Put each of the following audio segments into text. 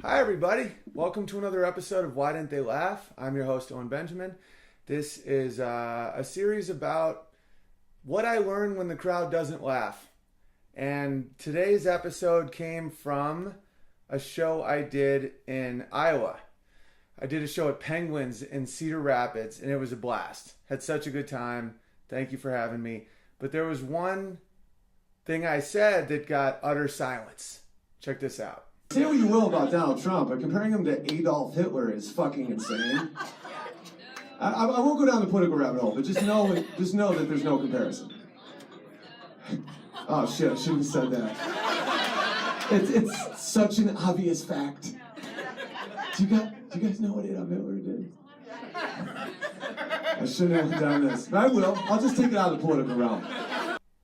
Hi, everybody. Welcome to another episode of Why Didn't They Laugh? I'm your host, Owen Benjamin. This is a series about what I learned when the crowd doesn't laugh. And today's episode came from a show I did in Iowa. I did a show at Penguins in Cedar Rapids, and it was a blast. Had such a good time. Thank you for having me. But there was one thing I said that got utter silence. Check this out. Say what you will about Donald Trump, but comparing him to Adolf Hitler is fucking insane. I won't go down the political rabbit hole, but just know that there's no comparison. Oh shit, I shouldn't have said that. It's such an obvious fact. Do you guys know what Adolf Hitler did? I shouldn't have done this, but I will. I'll just take it out of the political realm.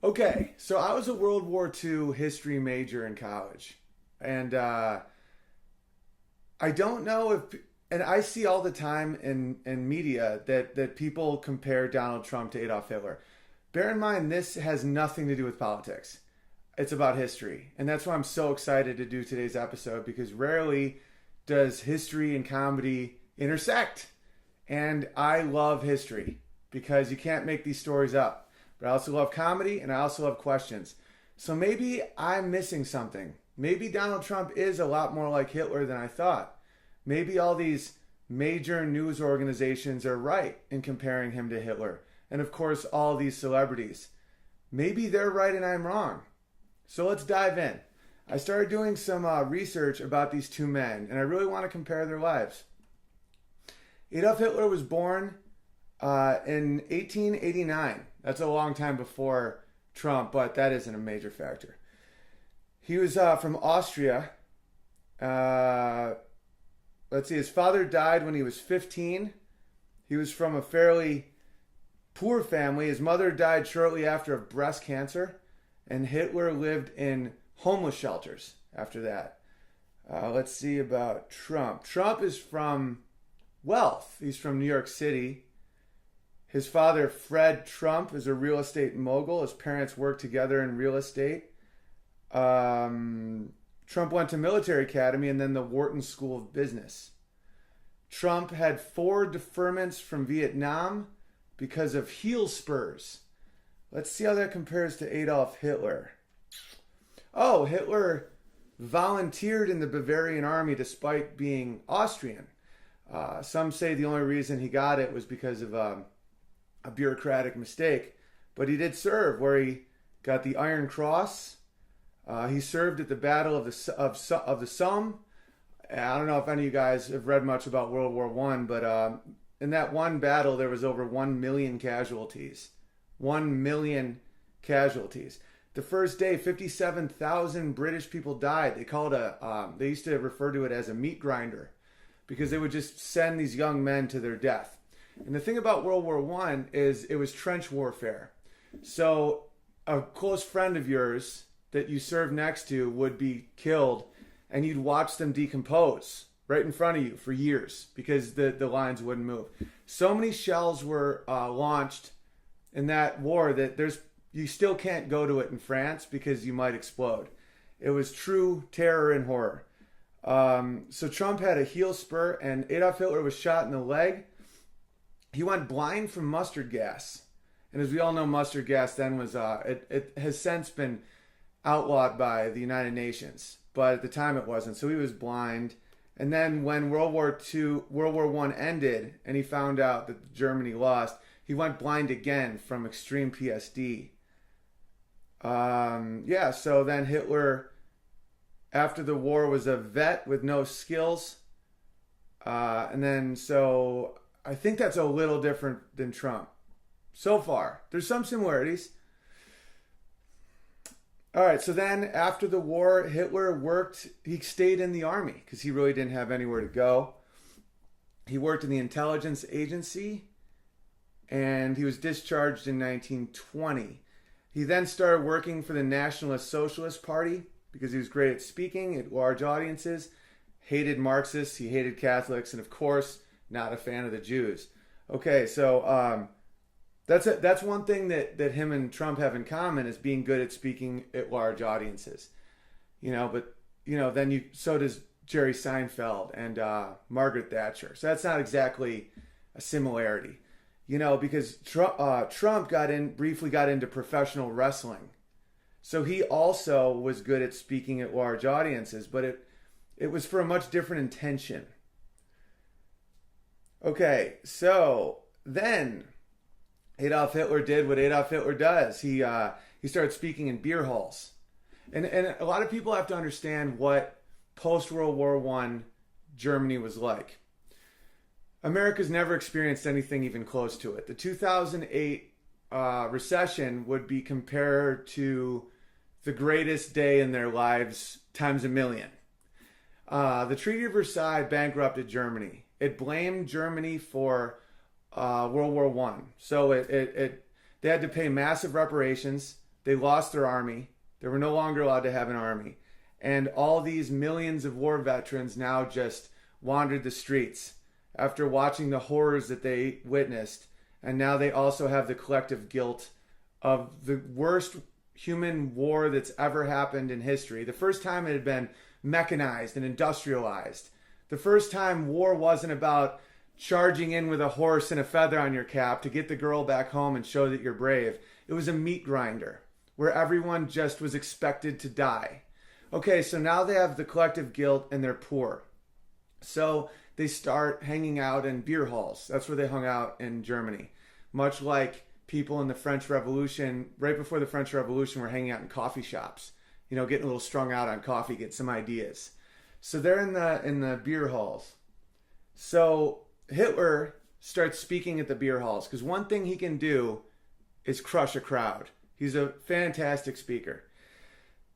Okay, so I was a World War II history major in college. And I don't know if, and I see all the time in media that people compare Donald Trump to Adolf Hitler. Bear in mind, this has nothing to do with politics. It's about history. And that's why I'm so excited to do today's episode, because rarely does history and comedy intersect. And I love history because you can't make these stories up. But I also love comedy, and I also love questions. So maybe I'm missing something. Maybe Donald Trump is a lot more like Hitler than I thought. Maybe all these major news organizations are right in comparing him to Hitler. And of course, all these celebrities. Maybe they're right and I'm wrong. So let's dive in. I started doing some research about these two men, and I really want to compare their lives. Adolf Hitler was born in 1889. That's a long time before Trump, but that isn't a major factor. He was from Austria. Let's see, his father died when he was 15. He was from a fairly poor family. His mother died shortly after of breast cancer. And Hitler lived in homeless shelters after that. Let's see about Trump. Trump is from wealth. He's from New York City. His father, Fred Trump, is a real estate mogul. His parents worked together in real estate. Trump went to military academy and then the Wharton School of Business. Trump had 4 deferments from Vietnam because of heel spurs. Let's see how that compares to Adolf Hitler. Oh, Hitler volunteered in the Bavarian army despite being Austrian. Some say the only reason he got it was because of a bureaucratic mistake, but he did serve, where he got the Iron Cross. He served at the Battle of the Somme. I don't know if any of you guys have read much about World War I, but in that one battle, there was over 1 million casualties. 1 million casualties. The first day, 57,000 British people died. They used to refer to it as a meat grinder, because they would just send these young men to their death. And the thing about World War I is it was trench warfare. So a close friend of yours that you served next to would be killed, and you'd watch them decompose right in front of you for years because the lines wouldn't move. So many shells were launched in that war that you still can't go to it in France because you might explode. It was true terror and horror. So Trump had a heel spur, and Adolf Hitler was shot in the leg. He went blind from mustard gas. And as we all know, mustard gas then was, it has since been outlawed by the United Nations, but at the time it wasn't. So he was blind. And then when World War I ended, and he found out that Germany lost, he went blind again from extreme PSD. So then Hitler, after the war, was a vet with no skills. And then, so I think that's a little different than Trump. So far, there's some similarities. All right, so then after the war, Hitler he stayed in the army because he really didn't have anywhere to go. He worked in the intelligence agency, and he was discharged in 1920. He then started working for the Nationalist Socialist Party because he was great at speaking at large audiences, hated Marxists, he hated Catholics, and of course, not a fan of the Jews. Okay, so that's one thing that him and Trump have in common, is being good at speaking at large audiences. Then so does Jerry Seinfeld and Margaret Thatcher. So that's not exactly a similarity, because Trump briefly got into professional wrestling. So he also was good at speaking at large audiences, but it was for a much different intention. Okay, so then Adolf Hitler did what Adolf Hitler does. He started speaking in beer halls. And a lot of people have to understand what post-World War I Germany was like. America's never experienced anything even close to it. The 2008 recession would be compared to the greatest day in their lives times a million. The Treaty of Versailles bankrupted Germany. It blamed Germany for World War I. So they had to pay massive reparations. They lost their army. They were no longer allowed to have an army. And all these millions of war veterans now just wandered the streets after watching the horrors that they witnessed. And now they also have the collective guilt of the worst human war that's ever happened in history. The first time it had been mechanized and industrialized. The first time war wasn't about charging in with a horse and a feather on your cap to get the girl back home and show that you're brave. It was a meat grinder where everyone just was expected to die. Okay, so now they have the collective guilt and they're poor. So they start hanging out in beer halls. That's where they hung out in Germany. Much like people in the French Revolution, right before the French Revolution, were hanging out in coffee shops. Getting a little strung out on coffee, get some ideas. So they're in the beer halls. So Hitler starts speaking at the beer halls because one thing he can do is crush a crowd. He's a fantastic speaker.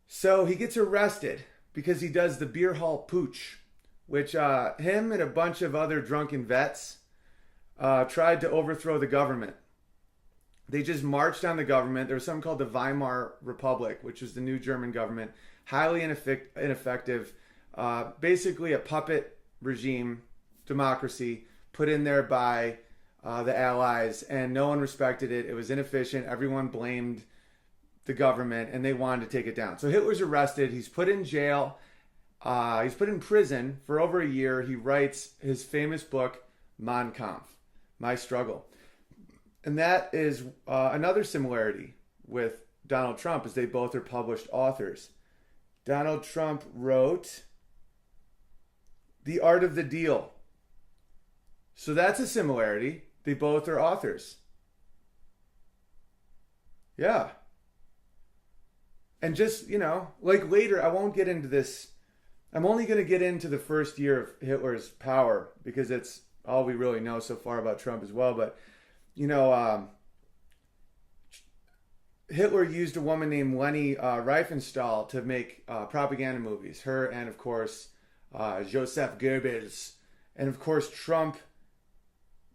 So he gets arrested because he does the beer hall pooch, which him and a bunch of other drunken vets tried to overthrow the government. They just marched on the government. There was something called the Weimar Republic, which was the new German government, highly ineffective, basically a puppet regime, democracy, put in there by the Allies, and no one respected it. It was inefficient. Everyone blamed the government, and they wanted to take it down. So Hitler's arrested. He's put in jail. He's put in prison for over a year. He writes his famous book, Mein Kampf, My Struggle. And that is another similarity with Donald Trump, is they both are published authors. Donald Trump wrote The Art of the Deal. So that's a similarity. They both are authors. Yeah. And just, like later, I won't get into this. I'm only going to get into the first year of Hitler's power because it's all we really know so far about Trump as well. But, Hitler used a woman named Leni Riefenstahl to make propaganda movies. Her and, of course, Joseph Goebbels. And, of course, Trump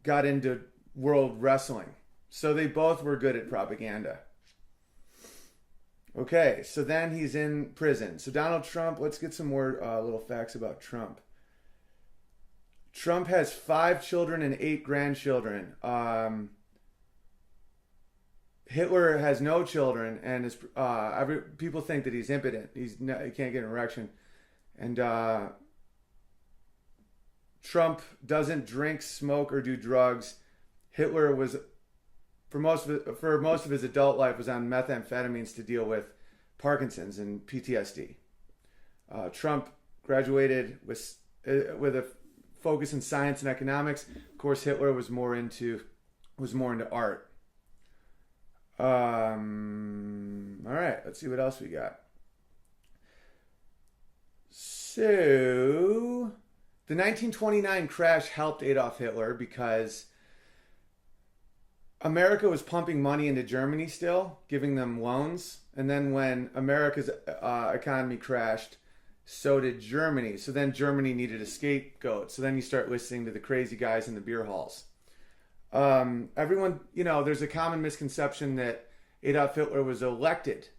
got into world wrestling. So they both were good at propaganda. Okay, so then he's in prison. So Donald Trump, let's get some more little facts about Trump. Trump has 5 children and 8 grandchildren. Hitler has no children, and people think that he's impotent. He can't get an erection. And Trump doesn't drink, smoke, or do drugs. Hitler was, for most of his adult life, was on methamphetamines to deal with Parkinson's and PTSD. Trump graduated with a focus in science and economics. Of course, Hitler was more into art. All right, let's see what else we got. So, the 1929 crash helped Adolf Hitler because America was pumping money into Germany still, giving them loans. And then when America's economy crashed, so did Germany. So then Germany needed a scapegoat. So then you start listening to the crazy guys in the beer halls. Everyone, there's a common misconception that Adolf Hitler was elected.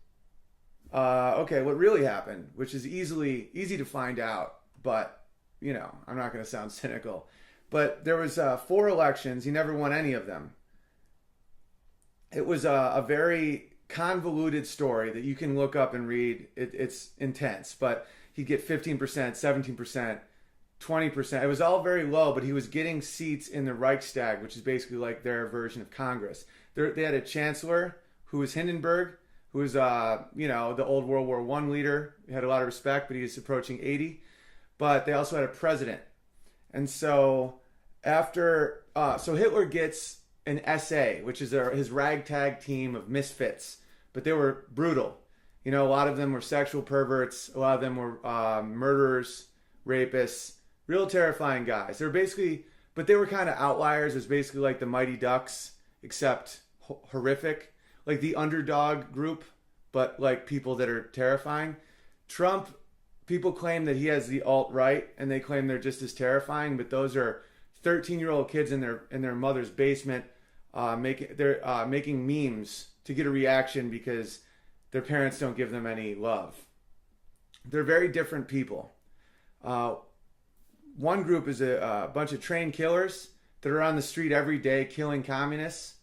Okay, what really happened, which is easy to find out, but, I'm not going to sound cynical. But there was 4 elections. He never won any of them. It was a very convoluted story that you can look up and read. It's intense, but he'd get 15%, 17%, 20%. It was all very low, but he was getting seats in the Reichstag, which is basically like their version of Congress. They had a chancellor who was Hindenburg, who was, the old World War I leader. He had a lot of respect, but he was approaching 80. But they also had a president. And so so Hitler gets an SA, which is his ragtag team of misfits. But they were brutal. A lot of them were sexual perverts. A lot of them were murderers, rapists, real terrifying guys. But they were kind of outliers. It was basically like the Mighty Ducks, except horrific. Like the underdog group, but like people that are terrifying. Trump, people claim that he has the alt-right, and they claim they're just as terrifying, but those are 13-year-old kids in their mother's basement making memes to get a reaction because their parents don't give them any love. They're very different people. One group is a bunch of trained killers that are on the street every day killing communists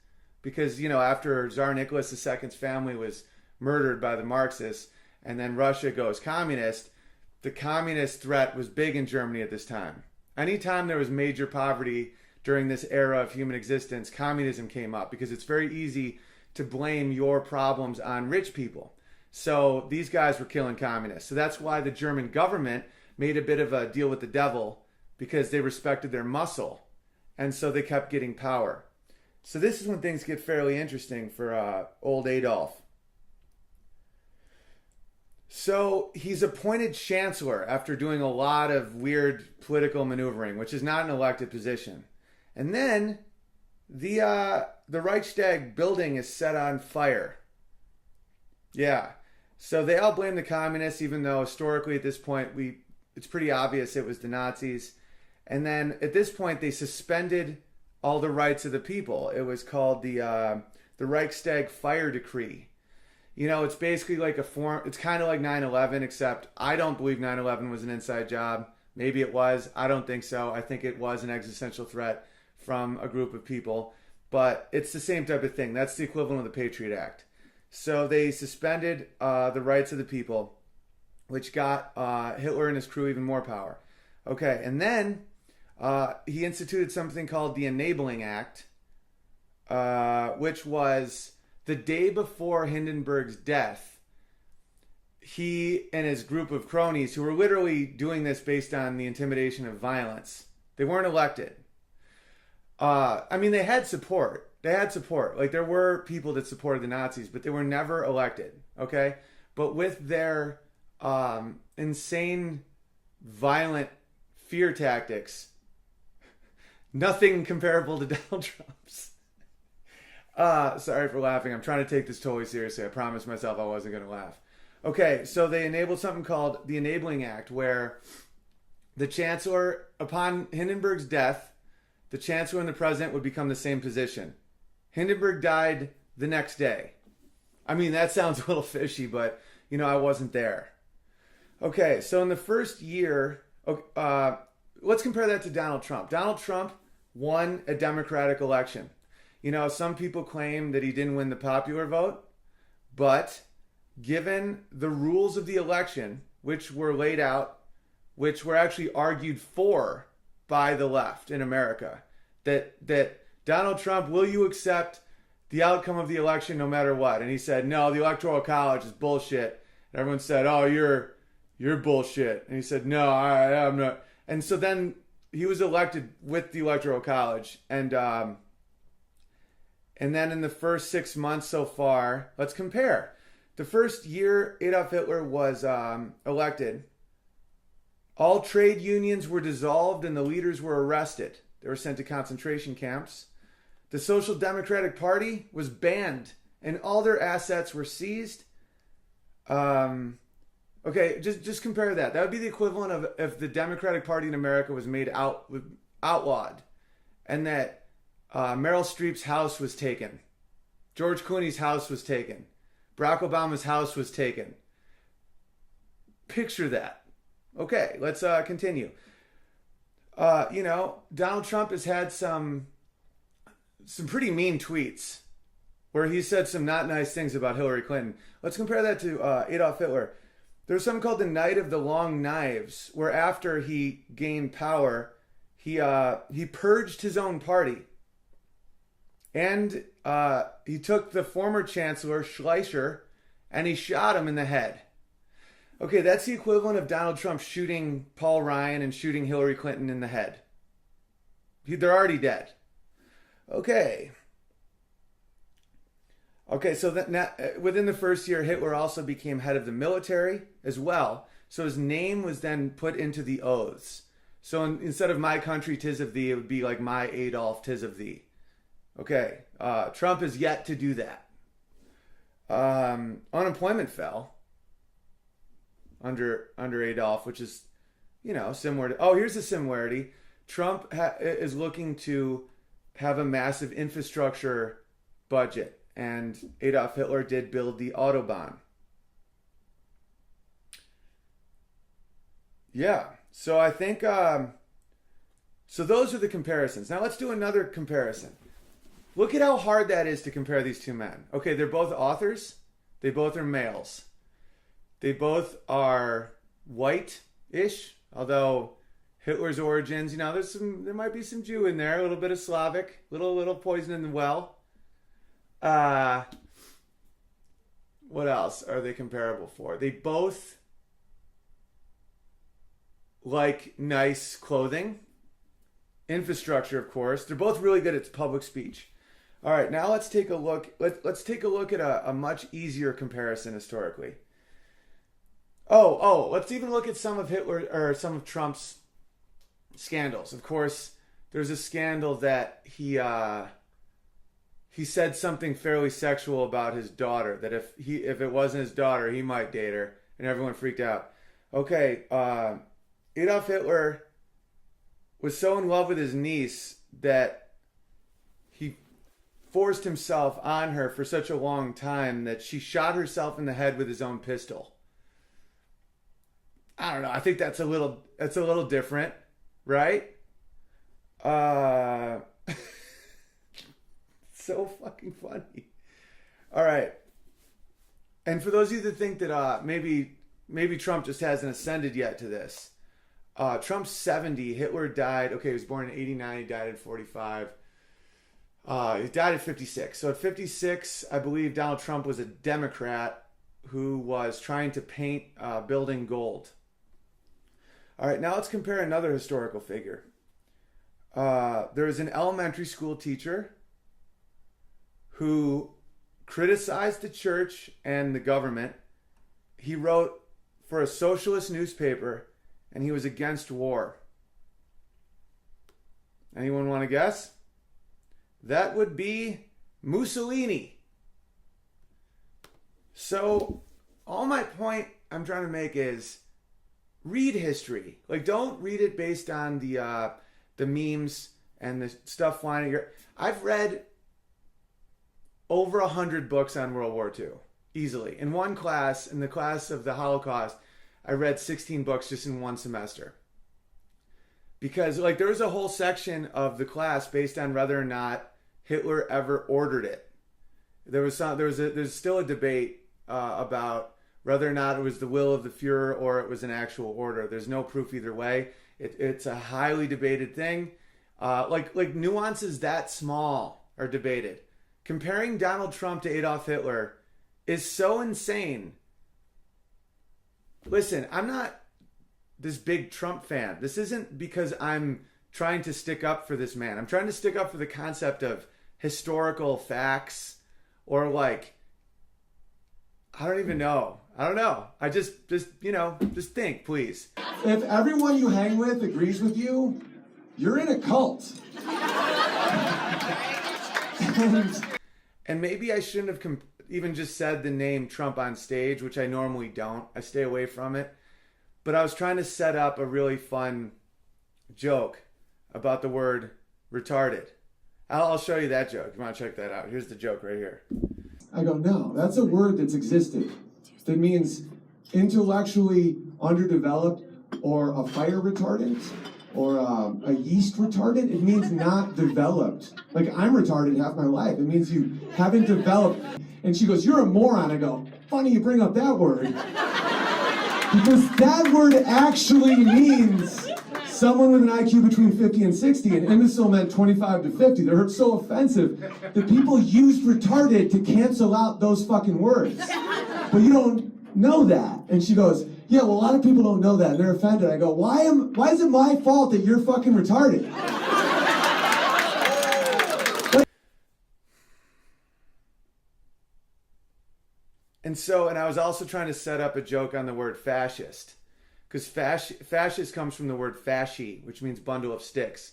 because, after Tsar Nicholas II's family was murdered by the Marxists and then Russia goes communist, the communist threat was big in Germany at this time. Anytime there was major poverty during this era of human existence, communism came up because it's very easy to blame your problems on rich people. So these guys were killing communists. So that's why the German government made a bit of a deal with the devil because they respected their muscle. And so they kept getting power. So this is when things get fairly interesting for old Adolf. So he's appointed chancellor after doing a lot of weird political maneuvering, which is not an elected position. And then the Reichstag building is set on fire. Yeah. So they all blame the communists, even though historically at this point it's pretty obvious it was the Nazis. And then at this point they suspended all the rights of the people. It was called the Reichstag Fire Decree. It's basically like it's kind of like 9/11, except I don't believe 9/11 was an inside job. Maybe it was. I don't think so. I think it was an existential threat from a group of people. But it's the same type of thing. That's the equivalent of the Patriot Act. So they suspended the rights of the people, which got Hitler and his crew even more power. Okay, and then he instituted something called the Enabling Act, which was the day before Hindenburg's death. He and his group of cronies, who were literally doing this based on the intimidation of violence, they weren't elected. They had support. Like, there were people that supported the Nazis, but they were never elected, okay? But with their insane, violent fear tactics, nothing comparable to Donald Trump's. Sorry for laughing. I'm trying to take this totally seriously. I promised myself I wasn't going to laugh. Okay, so they enabled something called the Enabling Act, where the chancellor, upon Hindenburg's death, the chancellor and the president would become the same position. Hindenburg died the next day. That sounds a little fishy, but, I wasn't there. Okay, so in the first year, let's compare that to Donald Trump. Donald Trump won a Democratic election. Some people claim that he didn't win the popular vote, but given the rules of the election, which were laid out, which were actually argued for by the left in America, that Donald Trump, will you accept the outcome of the election no matter what? And he said, no, the Electoral College is bullshit. And everyone said, oh, you're bullshit. And he said, no, I'm not. And so then he was elected with the Electoral College. And then in the first 6 months so far, let's compare. The first year Adolf Hitler was elected, all trade unions were dissolved and the leaders were arrested. They were sent to concentration camps. The Social Democratic Party was banned and all their assets were seized. Okay, just compare that. That would be the equivalent of if the Democratic Party in America was made outlawed and that Meryl Streep's house was taken. George Clooney's house was taken. Barack Obama's house was taken. Picture that. Okay, let's continue. Donald Trump has had some pretty mean tweets where he said some not nice things about Hillary Clinton. Let's compare that to Adolf Hitler. There's something called the Night of the Long Knives, where after he gained power, he purged his own party. And he took the former chancellor, Schleicher, and he shot him in the head. Okay, that's the equivalent of Donald Trump shooting Paul Ryan and shooting Hillary Clinton in the head. They're already dead. Okay, so within the first year, Hitler also became head of the military as well. So his name was then put into the oaths. So instead of my country, 'tis of thee, it would be like my Adolf, 'tis of thee. Okay, Trump is yet to do that. Unemployment fell under Adolf, which is, similar to... Oh, here's a similarity. Trump is looking to have a massive infrastructure budget, and Adolf Hitler did build the Autobahn. Yeah, so I think... so those are the comparisons. Now let's do another comparison. Look at how hard that is to compare these two men. Okay, they're both authors. They both are males. They both are white-ish, although Hitler's origins, there might be some Jew in there, a little bit of Slavic, little poison in the well. What else are they comparable for? They both like nice clothing, infrastructure, of course. They're both really good at public speech. All right, now let's take a look. Let's take a look at a much easier comparison historically. Let's even look at some of Trump's scandals. Of course, there's a scandal that he said something fairly sexual about his daughter. That if it wasn't his daughter, he might date her, and everyone freaked out. Okay, Adolf Hitler was so in love with his niece that he forced himself on her for such a long time that she shot herself in the head with his own pistol. I don't know. I think that's a little different, right? So fucking funny. All right. And for those of you that think that maybe Trump just hasn't ascended yet to this, Trump's 70. Hitler died. Okay, he was born in 89. He died at 45. He died at 56. So at 56, I believe Donald Trump was a Democrat who was trying to paint a building gold. All right, now let's compare another historical figure. There is an elementary school teacher who criticized the church and the government. He wrote for a socialist newspaper, and he was against war. Anyone want to guess? That would be Mussolini. So, all my point I'm trying to make is read history. Like, don't read it based on the memes and the stuff flying at your... I've read over 100 books on World War II, easily. In one class, in the class of the Holocaust, I read 16 books just in one semester. Because, there was a whole section of the class based on whether or not Hitler ever ordered it. There's still a debate about whether or not it was the will of the Fuhrer or it was an actual order. There's no proof either way. It's a highly debated thing. Like nuances that small are debated. Comparing Donald Trump to Adolf Hitler is so insane. Listen, I'm not this big Trump fan. This isn't because I'm trying to stick up for this man. I'm trying to stick up for the concept of historical facts or I don't even know. I don't know. I just think, please. If everyone you hang with agrees with you, you're in a cult. And maybe I shouldn't have even just said the name Trump on stage, which I normally don't. I stay away from it. But I was trying to set up a really fun joke about the word retarded. I'll show you that joke. You want to check that out? Here's the joke right here. I go, no, that's a word that's existed. That means intellectually underdeveloped or a fire retardant or a yeast retardant. It means not developed. Like, I'm retarded half my life. It means you haven't developed. And she goes, you're a moron. I go, funny you bring up that word. Because that word actually means someone with an IQ between 50 and 60, and imbecile meant 25 to 50. They're so offensive that people used retarded to cancel out those fucking words. But you don't know that. And she goes, yeah, well, a lot of people don't know that, and they're offended. I go, why is it my fault that you're fucking retarded? And I was also trying to set up a joke on the word fascist. Because fascist comes from the word fasci, which means bundle of sticks.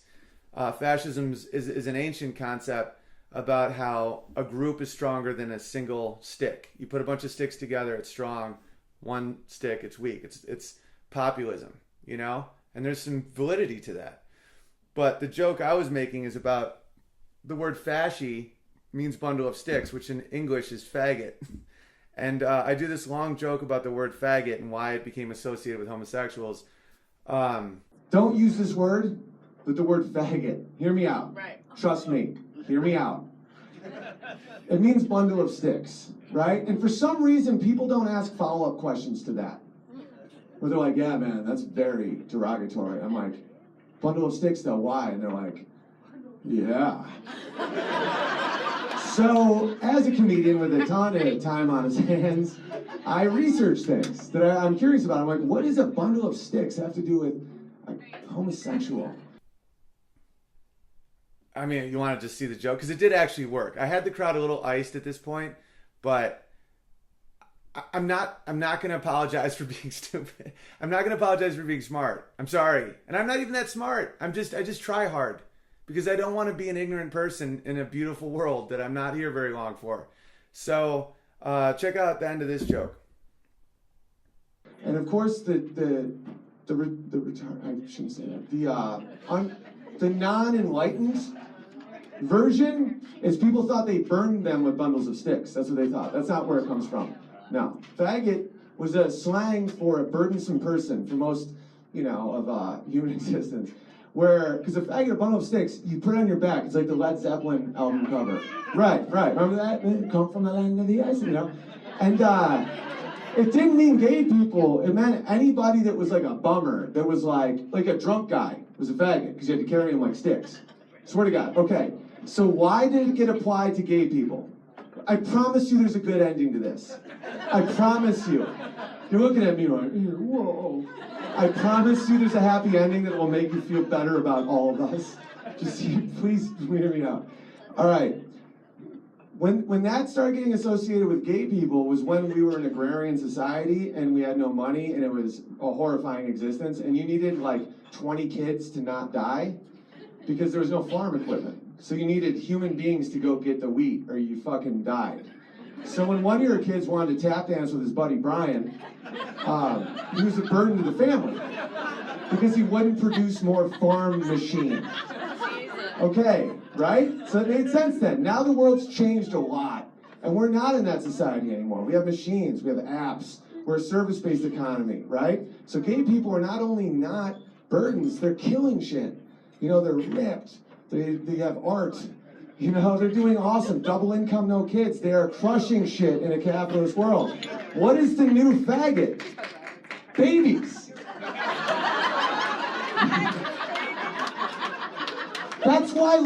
Fascism is an ancient concept about how a group is stronger than a single stick. You put a bunch of sticks together, it's strong. One stick, it's weak. It's populism, you know? And there's some validity to that. But the joke I was making is about the word fasci means bundle of sticks, which in English is faggot. And I do this long joke about the word faggot and why it became associated with homosexuals. Don't use this word, but the word faggot. Hear me out. Right. Trust me. Hear me out. It means bundle of sticks, right? And for some reason, people don't ask follow-up questions to that. Where they're like, yeah, man, that's very derogatory. I'm like, bundle of sticks, though, why? And they're like, yeah. So, as a comedian with a ton of time on his hands, I research things that I'm curious about. I'm like, what does a bundle of sticks have to do with a homosexual? I mean, you want to just see the joke? Because it did actually work. I had the crowd a little iced at this point, but I'm not going to apologize for being stupid. I'm not going to apologize for being smart. I'm sorry. And I'm not even that smart. I just try hard. Because I don't want to be an ignorant person in a beautiful world that I'm not here very long for. So check out the end of this joke. And of course, the I shouldn't say that. The non-enlightened version is people thought they burned them with bundles of sticks. That's what they thought. That's not where it comes from. No, faggot was a slang for a burdensome person for most, of human existence. Because a faggot, a bundle of sticks, you put it on your back. It's like the Led Zeppelin album cover. Right. Remember that? Come from the land of the ice, And it didn't mean gay people. It meant anybody that was like a bummer, that was like a drunk guy was a faggot, because you had to carry him like sticks. Swear to God. Okay, so why did it get applied to gay people? I promise you there's a good ending to this. I promise you. You're looking at me like, whoa. I promise you there's a happy ending that will make you feel better about all of us. Just please hear me out. All right. When that started getting associated with gay people was when we were an agrarian society and we had no money and it was a horrifying existence and you needed like 20 kids to not die because there was no farm equipment. So you needed human beings to go get the wheat or you fucking died. So when one of your kids wanted to tap dance with his buddy Brian, he was a burden to the family because he wouldn't produce more farm machine. Okay, right? So it made sense then. Now the world's changed a lot, and we're not in that society anymore. We have machines, we have apps, we're a service-based economy, right? So gay people are not only not burdens, they're killing shit. They're ripped, they have art. They're doing awesome. Double income, no kids. They are crushing shit in a capitalist world. What is the new faggot? Babies. That's why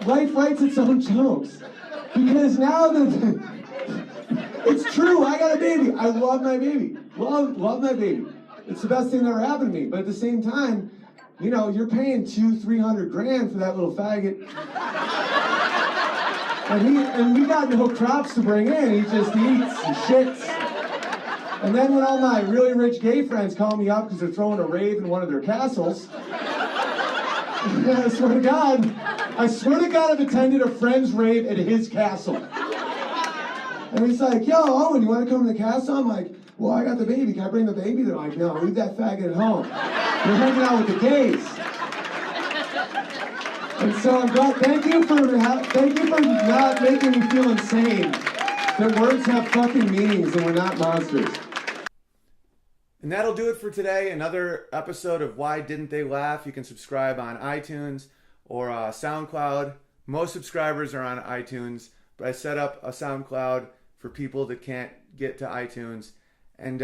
life writes its own jokes. Because now it's true, I got a baby. I love my baby. Love my baby. It's the best thing that ever happened to me. But at the same time, you're paying $200-300 grand for that little faggot. And we got no crops to bring in. He just eats and shits. And then when all my really rich gay friends call me up because they're throwing a rave in one of their castles, I swear to God, I've attended a friend's rave at his castle. And he's like, yo, Owen, you want to come to the castle? I'm like, well, I got the baby. Can I bring the baby? They're like, no, leave that faggot at home. You're hanging out with the gays. And so I'm glad. Thank you for not making me feel insane. That words have fucking meanings and we're not monsters. And that'll do it for today. Another episode of Why Didn't They Laugh? You can subscribe on iTunes or SoundCloud. Most subscribers are on iTunes, but I set up a SoundCloud for people that can't get to iTunes. And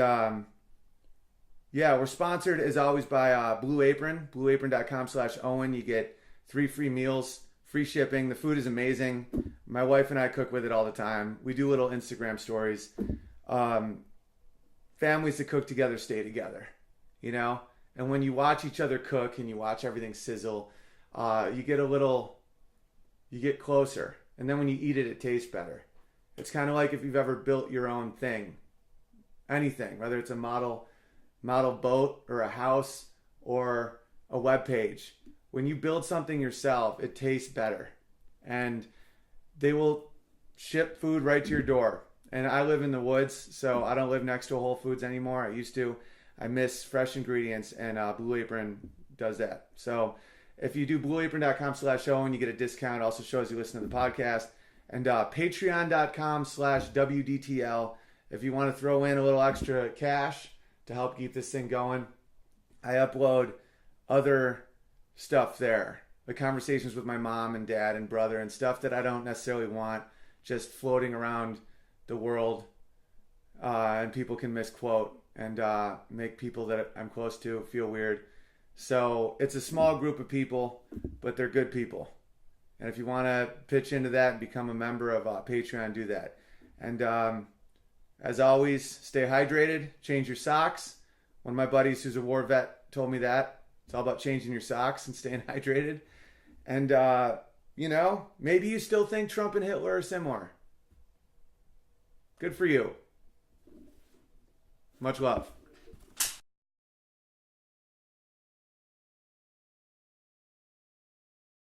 Yeah, we're sponsored as always by Blue Apron, blueapron.com/Owen. You get 3 free meals, free shipping. The food is amazing. My wife and I cook with it all the time. We do little Instagram stories. Families that cook together stay together, you know? And when you watch each other cook and you watch everything sizzle, you get closer. And then when you eat it, it tastes better. It's kind of like if you've ever built your own thing, anything, whether it's a model boat or a house or a web page. When you build something yourself, it tastes better. And they will ship food right to your door. And I live in the woods, so I don't live next to a Whole Foods anymore. I used to. I miss fresh ingredients, and Blue Apron does that. So if you do blueapron.com/Owen, you get a discount. It also shows you listen to the podcast. And patreon.com/WDTL. If you want to throw in a little extra cash to help keep this thing going, I upload other stuff there. The conversations with my mom and dad and brother and stuff that I don't necessarily want just floating around the world, and people can misquote and make people that I'm close to feel weird. So it's a small group of people, but they're good people. And if you want to pitch into that and become a member of Patreon, do that. And as always, stay hydrated, change your socks. One of my buddies who's a war vet told me that. It's all about changing your socks and staying hydrated. And, maybe you still think Trump and Hitler are similar. Good for you. Much love.